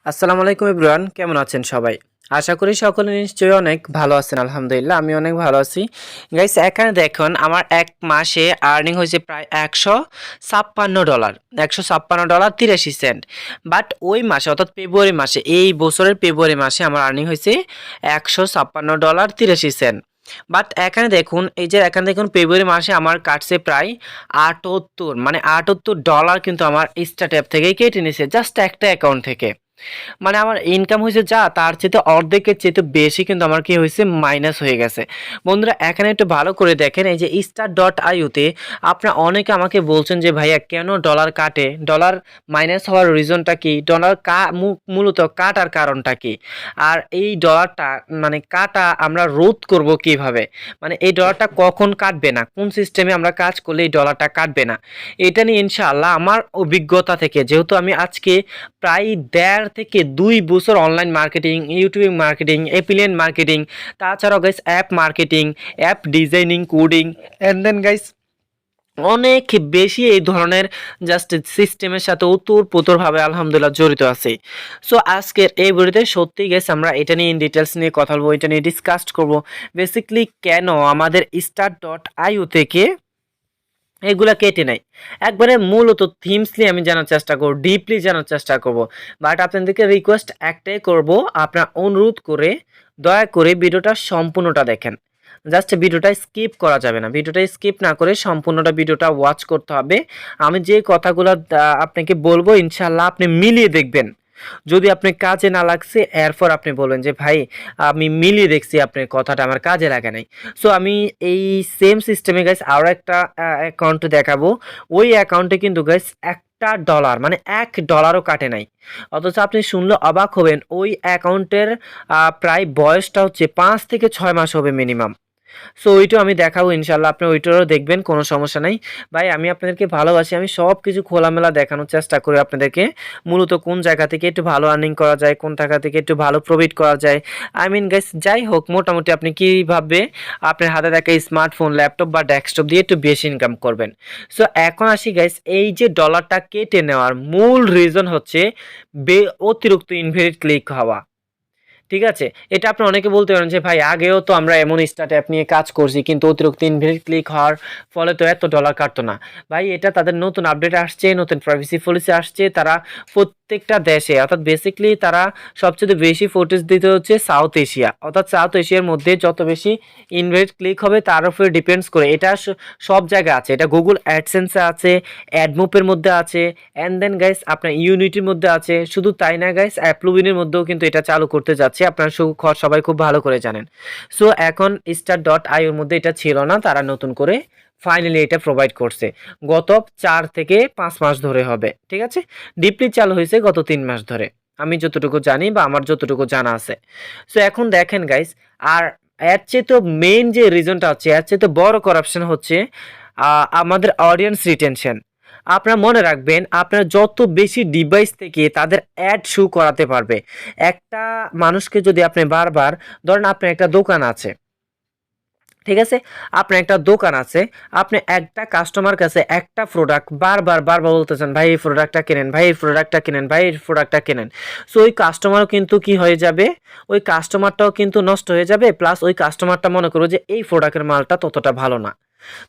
আসসালামু আলাইকুম এভরিওয়ান, কেমন আছেন সবাই? আশা করি সকলে নিশ্চয়ই অনেক ভালো আছেন। আলহামদুলিল্লাহ আমি অনেক ভালো আছি। গাইস, এখানে দেখুন আমার এক মাসে আর্নিং হয়েছে প্রায় $156, $156 83 সেন্ট। বাট ওই মাসে অর্থাৎ ফেব্রুয়ারি মাসে, এই বছরের ফেব্রুয়ারি মাসে আমার আর্নিং হয়েছে $156 83 সেন্ট। বাট এখানে দেখুন, এই যে এখানে দেখুন ফেব্রুয়ারি মাসে আমার কাটছে প্রায় 78, মানে $78 কিন্তু আমার স্টার্ট অ্যাপ থেকেই কেটে নিয়েছে, জাস্ট একটা অ্যাকাউন্ট থেকে। মানে আমার ইনকাম হয়েছে যা, তার চেয়ে অর্ধেকের চেয়ে বেশি কিন্তু আমার কি হয়েছে, মাইনাস হয়ে গেছে। বন্ধুরা এখানে একটু ভালো করে দেখেন, এই যে start.io-তে আপনারা অনেকে আমাকে বলছেন যে ভাইয়া কেন ডলার কাটে, ডলার মাইনাস হওয়ার রিজনটা কি, ডলার মূলত কাটার কারণটা কি, আর এই ডলারটা মানে কাটা আমরা রোধ করব কিভাবে, মানে এই ডলারটা কখন কাটবে না, কোন সিস্টেমে আমরা কাজ করলে এই ডলারটা কাটবে না, এটা নিয়ে ইনশাআল্লাহ আমার অভিজ্ঞতা থেকে, যেহেতু আমি আজকে প্রায় 1.5 থেকে 2 বছর online marketing, YouTube marketing, affiliate marketing, তাছাড়াও guys app marketing, app designing, coding, and then guys অনেক বেশি এই ধরনের জাস্ট সিস্টেমের সাথে ওতপ্রোতভাবে আলহামদুলিল্লাহ জড়িত আছে। সো আজকের এই ভিডিওতে সত্যি গেস আমরা এটা নিয়ে ইন ডিটেলস নিয়ে কথা বলবো, এটা নিয়ে ডিসকাস করবো বেসিকলি কেন আমাদের start.io থেকে এগুলা কেটে নেয়। একবারে মূলত থিমসলি আমি জানার চেষ্টা করব, ডিপলি জানার চেষ্টা করব। বাট আপনাদেরকে রিকোয়েস্ট একটাই করব, আপনার অনুরোধ করে দয়া করে ভিডিওটা সম্পূর্ণটা দেখেন। জাস্ট ভিডিওটা স্কিপ করা যাবে না, ভিডিওটা স্কিপ না করে সম্পূর্ণটা ভিডিওটা ওয়াচ করতে হবে। আমি যে কথাগুলো আপনাকে বলবো ইনশাল্লাহ আপনি মিলিয়ে দেখবেন। যদি আপনি কাজে না লাগছে এরপর আপনি বলবেন যে ভাই আমি মিলিয়ে দেখছি আপনার কথাটা আমার কাজে লাগে নাই। সো আমি এই সেম সিস্টেমে গাইস আরও একটা অ্যাকাউন্ট দেখাবো। ওই অ্যাকাউন্টে কিন্তু গাইস $1 মানে $1ও কাটে নাই। অথচ আপনি শুনলে অবাক হবেন, ওই অ্যাকাউন্টের প্রায় বয়সটা হচ্ছে 5 থেকে 6 মাস হবে মিনিমাম। সো ওইটাও আমি দেখাবো ইনশাল্লাহ, আপনি ওইটারও দেখবেন, কোনো সমস্যা নাই। ভাই আমি আপনাদেরকে ভালোবাসি, আমি সব কিছু খোলামেলা দেখানোর চেষ্টা করি আপনাদেরকে। মূলত কোন জায়গা থেকে একটু ভালো আর্নিং করা যায়, কোন জায়গা থেকে একটু ভালো প্রফিট করা যায়, আই মিন গাইস যাই হোক মোটামুটি আপনি কীভাবে আপনার হাতে থাকা স্মার্টফোন, ল্যাপটপ বা ডেস্কটপ দিয়ে একটু বেশি ইনকাম করবেন। সো এখন আসি গাইস, এই যে ডলারটা কেটে নেওয়ার মূল রিজন হচ্ছে অতিরিক্ত ইনভ্যালিড ক্লিক হওয়া। ঠিক আছে, এটা আপনি অনেকে বলতে পারেন যে ভাই আগেও তো আমরা এমন স্টার্ট অ্যাপ নিয়ে কাজ করছি, কিন্তু অতিরিক্ত ইনভ্যালিড ক্লিক হওয়ার ফলে তো এত ডলার কাটতো না। ভাই এটা তাদের নতুন আপডেট আসছে, নতুন প্রাইভেসি পলিসি আসছে, তারা প্রত্যেকটা দেশে অর্থাৎ বেসিকলি তারা সবচেয়ে বেশি ফোটেজ দিতে হচ্ছে সাউথ এশিয়া, অর্থাৎ সাউথ এশিয়ার মধ্যে যত বেশি ইনভ্যালিড ক্লিক হবে তার উপরে ডিপেন্ডস করে। এটা সব জায়গায় আছে, এটা গুগল অ্যাডসেন্সে আছে, অ্যাডমোপের মধ্যে আছে, অ্যান্ড দেন গাইস আপনার ইউনিটির মধ্যে আছে। শুধু তাই না গাইস, অ্যাপ্লুবিনের মধ্যেও কিন্তু এটা চালু করতে যাচ্ছে, আপনারা সবাই খুব ভালো করে জানেন। সো এখন start.ioর মধ্যে এটা ছিল না, তারা নতুন করে ফাইনালি এটা প্রোভাইড করছে। গত 4 থেকে 5 মাস ধরে হবে, ঠিক আছে, ডিপলি চালু হয়েছে গত 3 মাস ধরে, আমি যতটুকু জানি বা আমার যতটুকু জানা আছে। সো এখন দেখেন গাইস, আর এর চেয়ে তো মেইন যে রিজনটা হচ্ছে, এর চেয়ে তো বড় করাপশন হচ্ছে আমাদের অডিয়েন্স রিটেনশন। আপনারা মনে রাখবেন, আপনারা যত বেশি ডিভাইস থেকে তাদের অ্যাড শো করাতে পারবে, একটা মানুষকে যদি আপনি বারবার, ধরেন আপনার একটা দোকান আছে, ঠিক আছে, আপনার একটা দোকান আছে, আপনি একটা কাস্টমার কাছে একটা প্রোডাক্ট বারবার বারবার বলতেছেন ভাই এই প্রোডাক্টটা কিনেন, ভাই এই প্রোডাক্টটা কিনেন, ভাই এই প্রোডাক্টটা কিনেন। সো ওই কাস্টমারও কিন্তু কি হয়ে যাবে, ওই কাস্টমারটাও কিন্তু নষ্ট হয়ে যাবে, প্লাস ওই কাস্টমারটা মনে করবে যে এই প্রোডাক্টের মালটা ততটা ভালো না।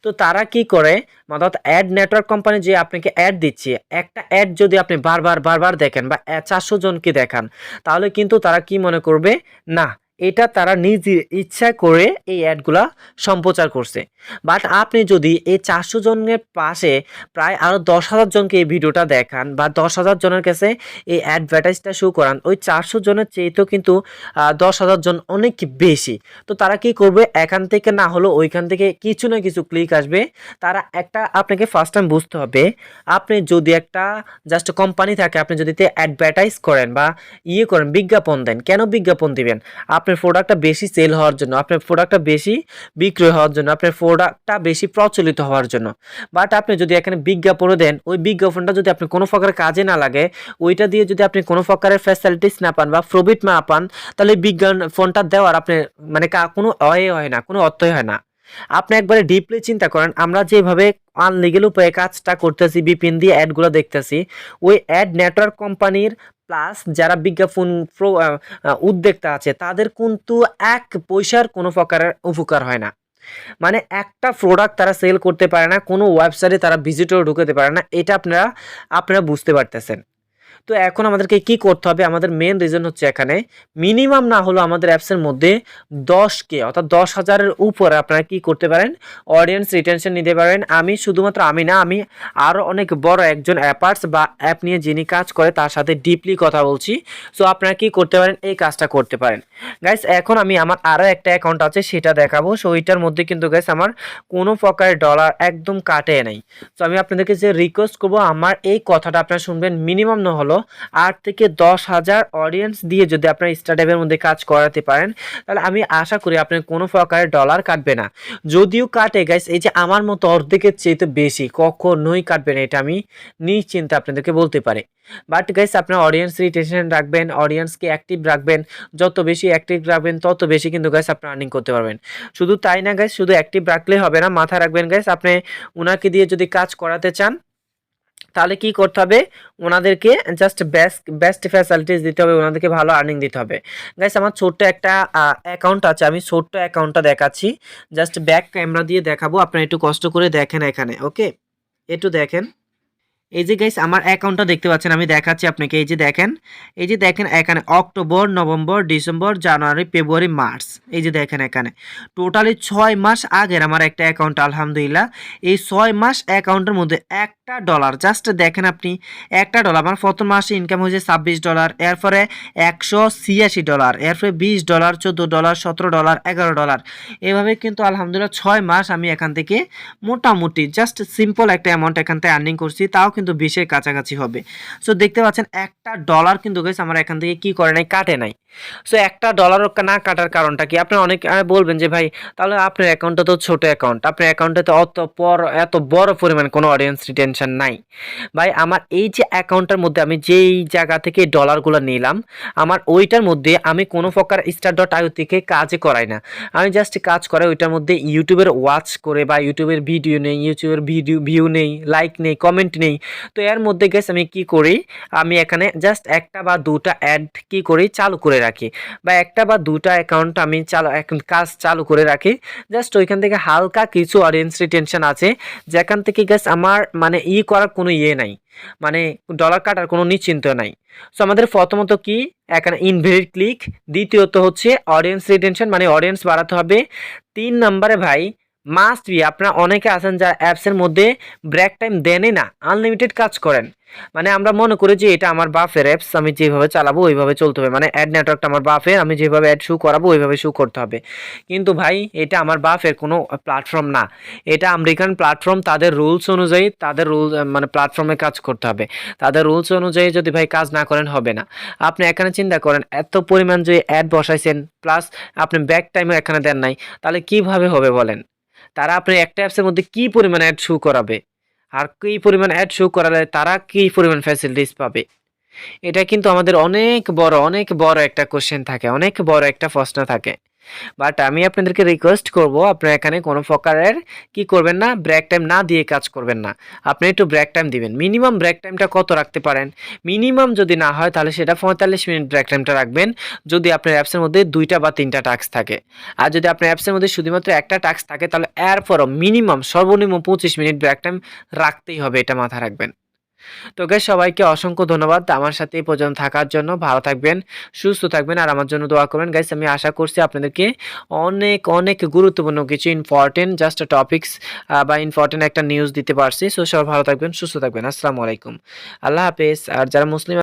তো তারা কি করে, অর্থাৎ অ্যাড নেটওয়ার্ক কোম্পানি যে আপনাকে অ্যাড দিচ্ছে, একটা অ্যাড যদি আপনি বারবার বারবার দেখেন বা 400 জনকে দেখান, তাহলে কিন্তু তারা কি মনে করবে, না এটা তারা নিজ ইচ্ছা করে এই অ্যাডগুলা সম্প্রচার করছে। বাট আপনি যদি এই 400 জনের পাশে প্রায় আরও 10,000 জনকে এই ভিডিওটা দেখান বা 10,000 জনের কাছে এই অ্যাডভার্টাইজটা শো করান, ওই 400 জনের চেয়েতেও কিন্তু 10,000 জন অনেক বেশি। তো তারা কি করবে, এখান থেকে না হলেও ওইখান থেকে কিছু না কিছু ক্লিক আসবে। তারা একটা, আপনাকে ফার্স্ট টাইম বুঝতে হবে, আপনি যদি একটা জাস্ট কোম্পানি থাকে, আপনি যদি অ্যাডভার্টাইজ করেন বা করেন, বিজ্ঞাপন দেন, কেন বিজ্ঞাপন দিবেন? আপনার প্রোডাক্টটা বেশি সেল হওয়ার জন্য, আপনার প্রোডাক্টটা বেশি বিক্রয় হওয়ার জন্য, আপনার প্রোডাক্টটা বেশি প্রচলিত হওয়ার জন্য। বাট আপনি যদি এখানে বিজ্ঞাপনও দেন, ওই বিজ্ঞাপনটা যদি আপনি কোনো প্রকার কাজে না লাগে, ওইটা দিয়ে যদি আপনি কোনো প্রকারের ফ্যাসিলিটিস না পান বা প্রফিট না পান, তাহলে বিজ্ঞাপনটা দেওয়ার আপনি মানে কোনো হয় না, কোনো অর্থই হয় না। আপনি একবারে ডিপলি চিন্তা করেন, আমরা যেভাবে আনলিগেল উপায়ে কাজটা করতেছি, বিপিএন দিয়ে অ্যাডগুলো দেখতেছি, ওই অ্যাড নেটওয়ার্ক কোম্পানির প্লাস যারা বিজ্ঞাপন উদ্যোক্তা আছে তাদের কিন্তু 1 পয়সার কোনো প্রকারের উপকার হয় না। মানে একটা প্রোডাক্ট তারা সেল করতে পারে না, কোনো ওয়েবসাইটে তারা ভিজিটর ঢুকাতে পারে না, এটা আপনারা বুঝতে পারতেছেন। তো এখন আমাদেরকে কি করতে হবে, আমাদের মেন রিজন হচ্ছে এখানে মিনিমাম না হলো আমাদের অ্যাপসের মধ্যে 10K অর্থাৎ 10,000-এর উপরে আপনারা কি করতে পারেন, অডিয়েন্স রিটেনশন নিতে পারেন। আমি শুধুমাত্র আমি না, আমি আরও অনেক বড় একজন অ্যাপার্স বা অ্যাপ নিয়ে যিনি কাজ করে তার সাথে ডিপলি কথা বলছি। সো আপনারা কি করতে পারেন, এই কাজটা করতে পারেন। গাইস এখন আমি আমার আরও একটা অ্যাকাউন্ট আছে সেটা দেখাবো। সো ওইটার মধ্যে কিন্তু গাইস আমার কোনো প্রকারের ডলার একদম কাটে নাই। তো আমি আপনাদেরকে যে রিকোয়েস্ট করবো, আমার এই কথাটা আপনারা শুনবেন, মিনিমাম না হলো 8 থেকে 10,000 অডিয়েন্স দিয়ে যদি আপনারা স্টার্টআপের মধ্যে কাজ করাতে পারেন, তাহলে আমি আশা করি আপনার কোনো প্রকারের ডলার কাটবে না। যদিও কাটে গাইস, এই যে আমার মতো অর্ধেকের চেয়ে বেশি কখনোই কাটবে না, এটা আমি নিশ্চিন্তে আপনাদেরকে বলতে পারি। বাট গাইস আপনার অডিয়েন্স রিটেনশন রাখবেন, অডিয়েন্সকে অ্যাক্টিভ রাখবেন, যত বেশি অ্যাক্টিভ রাখবেন তত বেশি কিন্তু গাইস আপনি আর্নিং করতে পারবেন। শুধু তাই না গাইস, শুধু অ্যাক্টিভ রাখলে হবে না, মাথায় রাখবেন গাইস, আপনি ওনাকে দিয়ে যদি কাজ করাতে চান তাহলে কি করতে হবে, ওনাদেরকে জাস্ট বেস্ট ফ্যাসিলিটিস দিতে হবে, ওনাদেরকে ভালো আর্নিং দিতে হবে। গাইস আমার ছোট্ট একটা অ্যাকাউন্ট আছে, আমি ছোট্ট অ্যাকাউন্টটা দেখাচ্ছি, জাস্ট ব্যাক ক্যামেরা দিয়ে দেখাবো, আপনারা একটু কষ্ট করে দেখেন এখানে, ওকে একটু দেখেন। এই যে গাইস আমার অ্যাকাউন্টটা দেখতে পাচ্ছেন, আমি দেখাচ্ছি আপনাকে। এই যে দেখেন এখানে অক্টোবর, নভেম্বর, ডিসেম্বর, জানুয়ারি, ফেব্রুয়ারি, মার্চ, এই যে দেখেন এখানে টোটালি 6 মাস আগের আমার একটা অ্যাকাউন্ট। আলহামদুলিল্লাহ এই 6 মাস অ্যাকাউন্টের মধ্যে একটা ডলার, জাস্ট দেখেন আপনি, একটা ডলার আমার প্রথম মাসে ইনকাম হয়েছে $26, এরপরে $186, এরপরে $20, $14, $17, $11, এভাবে কিন্তু আলহামদুলিল্লাহ 6 মাস আমি এখান থেকে মোটামুটি জাস্ট সিম্পল একটা অ্যামাউন্ট এখান থেকে আর্নিং করছি, তাও কিন্তু 20-এর কাছাকাছি হবে। সো দেখতে পাচ্ছেন একটা ডলার কিন্তু গাইস আমার এখান থেকে কি করে নাই, কাটে নাই। সো একটা ডলারও না কাটার কারণটা কি, আপনি অনেক বলবেন যে ভাই তাহলে আপনার অ্যাকাউন্টটা তো ছোট অ্যাকাউন্ট, আপনার অ্যাকাউন্টে তো এত বড় পরিমাণ কোনো অডিয়েন্স রিটেনশন নাই। ভাই আমার এই যে অ্যাকাউন্টের মধ্যে আমি যেই জায়গা থেকে ডলারগুলো নিলাম, আমার ওইটার মধ্যে আমি কোনো প্রকার start.io থেকে কাজে করাই না, আমি জাস্ট কাজ করাই ওইটার মধ্যে ইউটিউবের ওয়াচ করে বা ইউটিউবের ভিডিও নেই, ইউটিউবের ভিউ নেই, লাইক নেই, কমেন্ট নেই। তো এর মধ্যে গেছে আমি কি করি, আমি এখানে জাস্ট একটা বা দুটা অ্যাড কি করি চালু করে রাখি, বা একটা বা দুটা অ্যাকাউন্ট আমি কাজ চালু করে রাখি, জাস্ট ওইখান থেকে হালকা কিছু অডিয়েন্স রিটেনশন আছে, যেখান থেকে গেছে আমার মানে করার কোনো নাই, মানে ডলার কাটার কোনো নিশ্চিন্ত নাই। সো আমাদের প্রথমত কি এখানে ইনভ্যালিড ক্লিক, দ্বিতীয়ত হচ্ছে অডিয়েন্স রিটেনশন মানে অডিয়েন্স বাড়াতে হবে, 3 নম্বরে ভাই মাস্ট বি, আপনারা অনেকে আছেন যারা অ্যাপসের মধ্যে ব্রেক টাইম দেনই না, আনলিমিটেড কাজ করেন, মানে আমরা মনে করি যে এটা আমার বাফের অ্যাপস, আমি যেভাবে চালাবো ওইভাবে চলতে হবে, মানে অ্যাড নেটওয়ার্কটা আমার বাফের, আমি যেভাবে অ্যাড শু করাবো ওইভাবে শু করতে হবে। কিন্তু ভাই এটা আমার বাফের কোনো প্ল্যাটফর্ম না, এটা আমেরিকান প্ল্যাটফর্ম, তাদের রুলস অনুযায়ী তাদের মানে প্ল্যাটফর্মে কাজ করতে হবে, তাদের রুলস অনুযায়ী যদি ভাই কাজ না করেন হবে না। আপনি এখানে চিন্তা করেন এত পরিমাণ যে অ্যাড বসাইছেন, প্লাস আপনি ব্যাক টাইমও এখানে দেন নাই, তাহলে কিভাবে হবে বলেন, তারা আপনি একটা অ্যাপসের মধ্যে কি পরিমাণ অ্যাড শো করাবে, আর কি পরিমাণ অ্যাড শো করালে তারা কি পরিমাণ ফ্যাসিলিটিস পাবে, এটা কিন্তু আমাদের অনেক বড় একটা কোশ্চেন থাকে, অনেক বড় একটা প্রশ্ন থাকে। বাট আমি আপনাদেরকে রিকোয়েস্ট করব, আপনারা এখানে কোনো প্রকারের কি করবেন না, ব্রেক টাইম না দিয়ে কাজ করবেন না, আপনি একটু ব্রেক টাইম দিবেন। মিনিমাম ব্রেক টাইমটা কত রাখতে পারেন, মিনিমাম যদি না হয় তাহলে সেটা 45 মিনিট ব্রেক টাইমটা রাখবেন, যদি আপনার অ্যাপসের মধ্যে 2টা বা 3টা টাস্ক থাকে। আর যদি আপনার অ্যাপসের মধ্যে শুধুমাত্র একটা টাস্ক থাকে তাহলে এরপরও মিনিমাম সর্বনিম্ন 25 মিনিট ব্রেক টাইম রাখতেই হবে, এটা মাথায় রাখবেন। তো গাইস সবাইকে অসংখ্য ধন্যবাদ আমার সাথে এই পর্যন্ত থাকার জন্য, ভালো থাকবেন, সুস্থ থাকবেন, আর আমার জন্য দোয়া করবেন। গাইস আমি আশা করছি আপনাদেরকে অনেক গুরুত্বপূর্ণ কিছু ইম্পর্টেন্ট জাস্ট টপিকস বা ইম্পর্টেন্ট একটা নিউজ দিতে পারছি। সো সবাই ভালো থাকবেন, সুস্থ থাকবেন, আসসালামু আলাইকুম, আল্লাহ হাফেজ। আর যারা মুসলিম